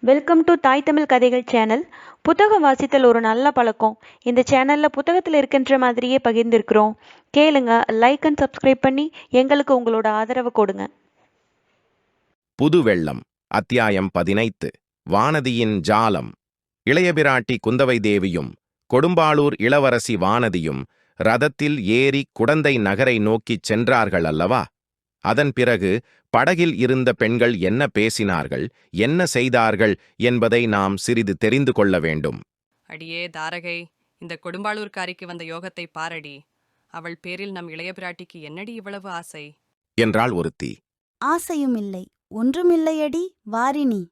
Welcome to தாய் தமிழ் கதைகள் channel. புத்தகம் வாசித்தல் ஒரு நல்ல பழக்கம். இந்த சேனலில் புத்தகத்தில் இருக்கின்ற மாதிரியே பகிர்ந்திருக்கிறோம். கேளுங்க, லைக் அண்ட் சப்ஸ்கிரைப் பண்ணி எங்களுக்கு உங்களோட ஆதரவு கொடுங்க. புது வெள்ளம் அத்தியாயம் 18. வானதியின் ஜாலம். இளையபிராட்டி குந்தவை தேவியும் கொடும்பாளூர் இளவரசி வானதியும் ரதத்தில் ஏறி குடந்தை நகரை நோக்கிச் சென்றார்கள் அல்லவா? அதன் பிறகு படகில் இருந்த பெண்கள் என்ன பேசினார்கள், என்ன செய்தார்கள் என்பதை நாம் சிறிது தெரிந்து கொள்ள வேண்டும். அடியே தாரகை, இந்த கொடும்பாளூர்காரிக்கு வந்த யோகத்தை பாரடி. அவள் பேரில் நம் இளைய பிராட்டிக்கு என்னடி இவ்வளவு ஆசை என்றாள் ஒருத்தி. ஆசையும் இல்லை, ஒன்றுமில்லையடி வாரிணி.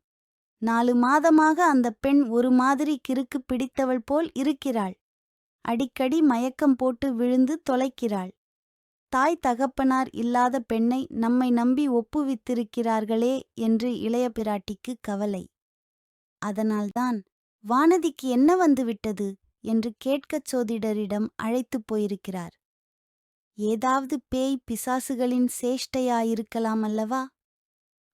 4 மாதமாக அந்த பெண் ஒரு மாதிரி கிறுக்கு பிடித்தவள் போல் இருக்கிறாள். அடிக்கடி மயக்கம் போட்டு விழுந்து தொலைக்கிறாள். தாய் தகப்பனார் இல்லாத பெண்ணை நம்மை நம்பி ஒப்புவித்திருக்கிறார்களே என்று இளைய பிராட்டிக்கு கவலை. அதனால்தான் வானதிக்கு என்ன வந்துவிட்டது என்று கேட்கச் சோதிடரிடம் அழைத்துப் போயிருக்கிறார். ஏதாவது பேய் பிசாசுகளின் சேஷ்டையாயிருக்கலாம் அல்லவா?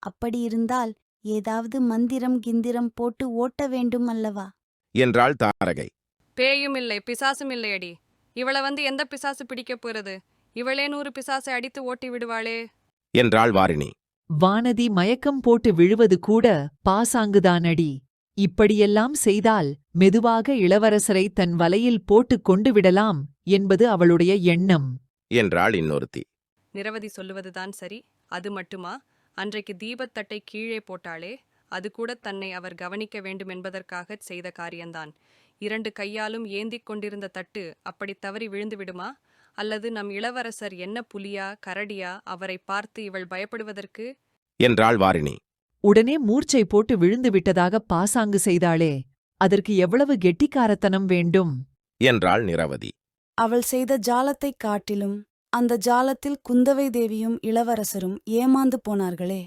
அப்படியிருந்தால் ஏதாவது மந்திரம் கிந்திரம் போட்டு ஓட்ட வேண்டும் அல்லவா என்றாள் தாரகை. பேயும் இல்லை பிசாசும் இல்லையடி. இவளை எந்த பிசாசு பிடிக்கப் போறது? இவளே 100 பிசாசை அடித்து ஓட்டி விடுவாளே என்றாள் வாரிணி. வானதி மயக்கம் போட்டு விழுவது கூட பாசாங்குதானடி. இப்படியெல்லாம் செய்தால் மெதுவாக இளவரசரை தன் வலையில் போட்டுக் கொண்டு விடலாம் என்பது அவளுடைய எண்ணம் என்றாள் இன்னொருத்தி. நிரவதி சொல்லுவதுதான் சரி. அது மட்டுமா, அன்றைக்கு தீபத்தட்டை கீழே போட்டாளே, அது கூட தன்னை அவர் கவனிக்க வேண்டும் என்பதற்காகச் செய்த காரியந்தான். 2 கையாலும் ஏந்திக் கொண்டிருந்த தட்டு அப்படி தவறி விழுந்து விடுமா? அல்லது நம் இளவரசர் என்ன புலியா கரடியா அவரை பார்த்து இவள் பயப்படுவதற்கு? என்றாள் வாரிணி. உடனே மூர்ச்சை போட்டு விழுந்து விட்டதாக பாசாங்கு செய்தாளே, அதற்கு எவ்வளவு கெட்டிக்காரத்தனம் வேண்டும் என்றாள் நிரவதி. அவள் செய்த ஜாலத்தைக் காட்டிலும் அந்த ஜாலத்தில் குந்தவை தேவியும் இளவரசரும் ஏமாந்து போனார்களே,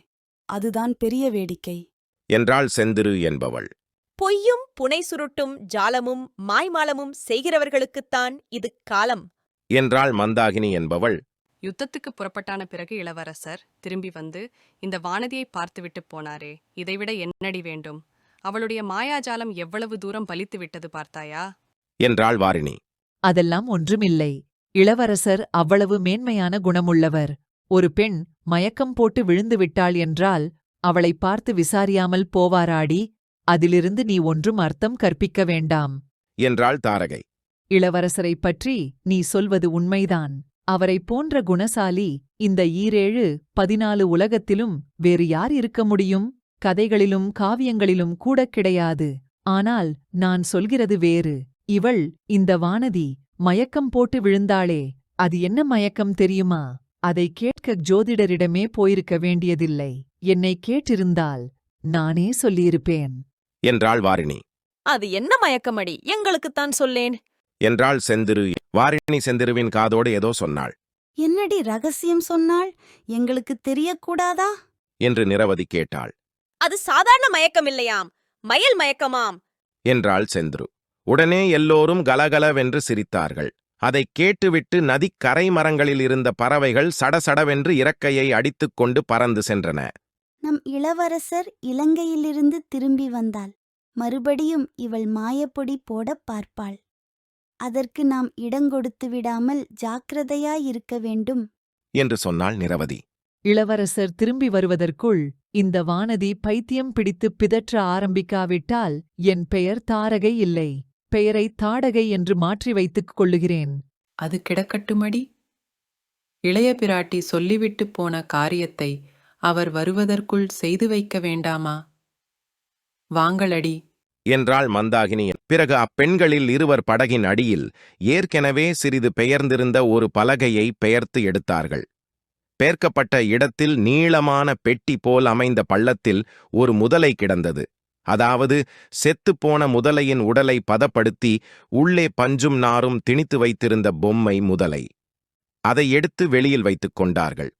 அதுதான் பெரிய வேடிக்கை என்றாள் செந்திரு என்பவள். பொய்யும் புனை சுருட்டும் ஜாலமும் மாய்மாலமும் செய்கிறவர்களுக்குத்தான் இது காலம் என்றாள் மந்தாகினி என்பவள். யுத்தத்துக்கு புறப்பட்டான பிறகு இளவரசர் திரும்பி இந்த வானதியை பார்த்துவிட்டு போனாரே, இதைவிட என்னடி வேண்டும்? அவளுடைய மாயாஜாலம் எவ்வளவு தூரம் பலித்து விட்டது பார்த்தாயா? என்றாள் வாரிணி. அதெல்லாம் ஒன்றுமில்லை. இளவரசர் அவ்வளவு மேன்மையான குணமுள்ளவர். ஒரு பெண் மயக்கம் போட்டு விழுந்து விட்டாள் என்றால் அவளை பார்த்து விசாரியாமல் போவாராடி? அதிலிருந்து நீ ஒன்றும் அர்த்தம் கற்பிக்க வேண்டாம் என்றாள் தாரகை. இளவரசரைப் பற்றி நீ சொல்வது உண்மைதான். அவரைப் போன்ற குணசாலி இந்த 14 உலகத்திலும் வேறு யார் இருக்க முடியும்? கதைகளிலும் காவியங்களிலும் கூடக் கிடையாது. ஆனால் நான் சொல்கிறது வேறு. இவள், இந்த வானதி, மயக்கம் போட்டு விழுந்தாளே, அது என்ன மயக்கம் தெரியுமா? அதை கேட்க ஜோதிடரிடமே போயிருக்க வேண்டியதில்லை. என்னை கேட்டிருந்தால் நானே சொல்லியிருப்பேன் என்றாள் வாரிணி. அது என்ன மயக்கமடி, எங்களுக்குத்தான் சொல்லேன் என்றாள் செந்திரு. வாரிணி செந்திருவின் காதோடு ஏதோ சொன்னாள். என்னடி ரகசியம் சொன்னாள்? எங்களுக்கு தெரியக்கூடாதா என்று நிரவதி கேட்டாள். அது சாதாரண மயக்கமில்லையாம், மயல் மயக்கமாம் என்றாள் செந்திரு. உடனே எல்லோரும் கலகலவென்று சிரித்தார்கள். அதைக் கேட்டுவிட்டு நதிக்கரை மரங்களில் இருந்த பறவைகள் சடசடவென்று இறக்கையை அடித்துக் கொண்டு பறந்து சென்றன. நம் இளவரசர் இலங்கையிலிருந்து திரும்பி வந்தாள். மறுபடியும் இவள் மாயப்பொடி போடப் பார்ப்பாள். அதற்கு நாம் இடங்கொடுத்து விடாமல் ஜாக்கிரதையாயிருக்க வேண்டும் என்று சொன்னாள் நிரவதி. இளவரசர் திரும்பி வருவதற்குள் இந்த வானதி பைத்தியம் பிடித்து பிதற்ற ஆரம்பிக்காவிட்டால் என் பெயர் தாரகை இல்லை, பெயரை தாடகை என்று மாற்றி வைத்துக் கொள்ளுகிறேன். அது கிடக்கட்டுமடி. இளைய பிராட்டி சொல்லிவிட்டு போன காரியத்தை அவர் வருவதற்குள் செய்து வைக்க வேண்டாமா? வாங்களடி என்றாள் மந்தாகினி. பிறகு அப்பெண்களில் இருவர் படகின் அடியில் ஏற்கெனவே சிறிது பெயர்ந்திருந்த ஒரு பலகையை பெயர்த்து எடுத்தார்கள். பெயர்க்கப்பட்ட இடத்தில் நீளமான பெட்டி போல் அமைந்த பள்ளத்தில் ஒரு முதலை கிடந்தது. அதாவது செத்துப்போன முதலையின் உடலை பதப்படுத்தி உள்ளே பஞ்சும் நாரும் திணித்து வைத்திருந்த பொம்மை முதலை. அதை எடுத்து வெளியில் வைத்துக் கொண்டார்கள்.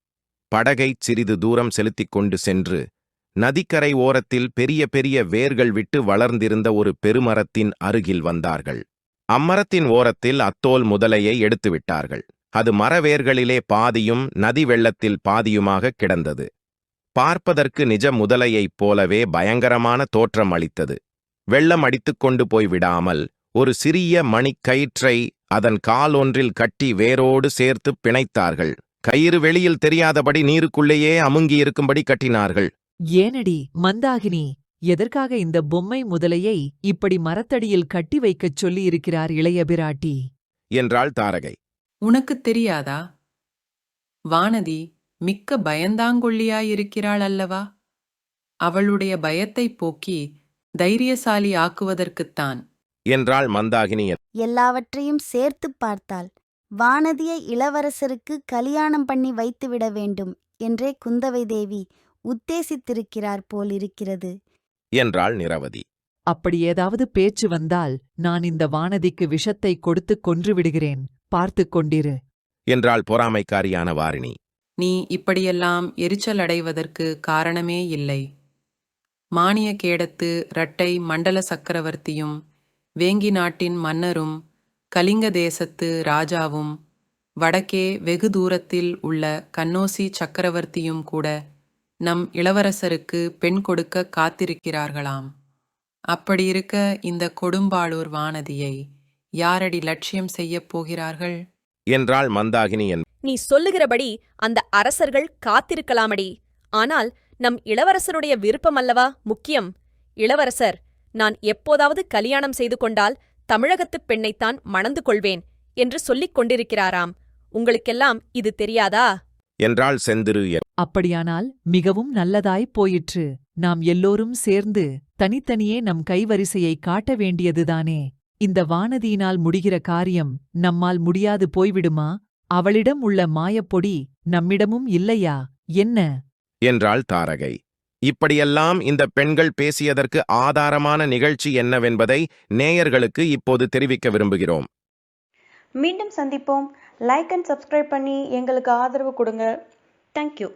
படகைச் சிறிது தூரம் செலுத்திக் கொண்டு சென்று நதிக்கரை ஓரத்தில் பெரிய பெரிய வேர்கள் விட்டு வளர்ந்திருந்த ஒரு பெருமரத்தின் அருகில் வந்தார்கள். அம்மரத்தின் ஓரத்தில் அத்தோல் முதலையை எடுத்துவிட்டார்கள். அது மரவேர்களிலே பாதியும் நதி வெள்ளத்தில் பாதியுமாக கிடந்தது. பார்ப்பதற்கு நிஜ முதலையைப் போலவே பயங்கரமான தோற்றம் அளித்தது. வெள்ளம் அடித்துக்கொண்டு போய் விடாமல் ஒரு சிறிய மணிக்கயிற்றை அதன் கால் ஒன்றில் கட்டி வேரோடு சேர்த்து பிணைத்தார்கள். கயிறு வெளியில் தெரியாதபடி நீருக்குள்ளேயே அமுங்கியிருக்கும்படி கட்டினார்கள். ஏனடி மந்தாகினி, எதற்காக இந்த பொம்மை முதலையை இப்படி மரத்தடியில் கட்டி வைக்கச் சொல்லியிருக்கிறார் இளைய பிராட்டி? என்றாள் தாரகை. உனக்குத் தெரியாதா? வானதி மிக்க பயந்தாங்கொள்ளியாயிருக்கிறாள் அல்லவா? அவளுடைய பயத்தைப் போக்கி தைரியசாலி ஆக்குவதற்குத்தான் என்றாள் மந்தாகினி. எல்லாவற்றையும் சேர்த்துப் பார்த்தால் வானதியை இளவரசருக்கு கலியாணம் பண்ணி வைத்துவிட வேண்டும் என்றே குந்தவை தேவி உத்தேசித்திருக்கிறார் போலிருக்கிறது என்றாள் நிரவதி. அப்படி ஏதாவது பேச்சு வந்தால் நான் இந்த வானதிக்கு விஷத்தை கொடுத்துக் கொன்று விடுகிறேன், பார்த்துக் கொண்டிரு என்றாள் பொறாமைக்காரியான வாரிணி. நீ இப்படியெல்லாம் எரிச்சல் அடைவதற்கு காரணமே இல்லை. மானிய கேடத்து இரட்டை மண்டல சக்கரவர்த்தியும் வேங்கி நாட்டின் மன்னரும் கலிங்க தேசத்து ராஜாவும் வடக்கே வெகு தூரத்தில் உள்ள கன்னோசி சக்கரவர்த்தியும் கூட நம் இளவரசருக்கு பெண் கொடுக்க காத்திருக்கிறார்களாம். அப்படியிருக்க இந்த கொடும்பாளூர் வானதியை யாரடி லட்சியம் செய்யப் போகிறார்கள்? என்றாள் மந்தாகினி. நீ சொல்லுகிறபடி அந்த அரசர்கள் காத்திருக்கலாமடி. ஆனால் நம் இளவரசருடைய விருப்பமல்லவா முக்கியம். இளவரசர், நான் எப்போதாவது கலியாணம் செய்து கொண்டால் தமிழகத்துப் பெண்ணைத்தான் மணந்து கொள்வேன் என்று சொல்லிக் கொண்டிருக்கிறாராம். உங்களுக்கெல்லாம் இது தெரியாதா? என்றாள் செந்திரு. அப்படியானால் மிகவும் நல்லதாய்ப் போயிற்று. நாம் எல்லோரும் சேர்ந்து தனித்தனியே நம் கைவரிசையை காட்ட வேண்டியதுதானே. இந்த வானதியினால் முடிகிற காரியம் நம்மால் முடியாது போய்விடுமா? அவளிடம் உள்ள மாயப்பொடி நம்மிடமும் இல்லையா என்ன? என்றாள் தாரகை. இப்படியெல்லாம் இந்த பெண்கள் பேசியதற்கு ஆதாரமான நிகழ்ச்சி என்னவென்பதை நேயர்களுக்கு இப்போது தெரிவிக்க விரும்புகிறோம். மீண்டும் சந்திப்போம். லைக் அண்ட் சப்ஸ்கிரைப் பண்ணி எங்களுக்கு ஆதரவு கொடுங்க. தேங்க்யூ.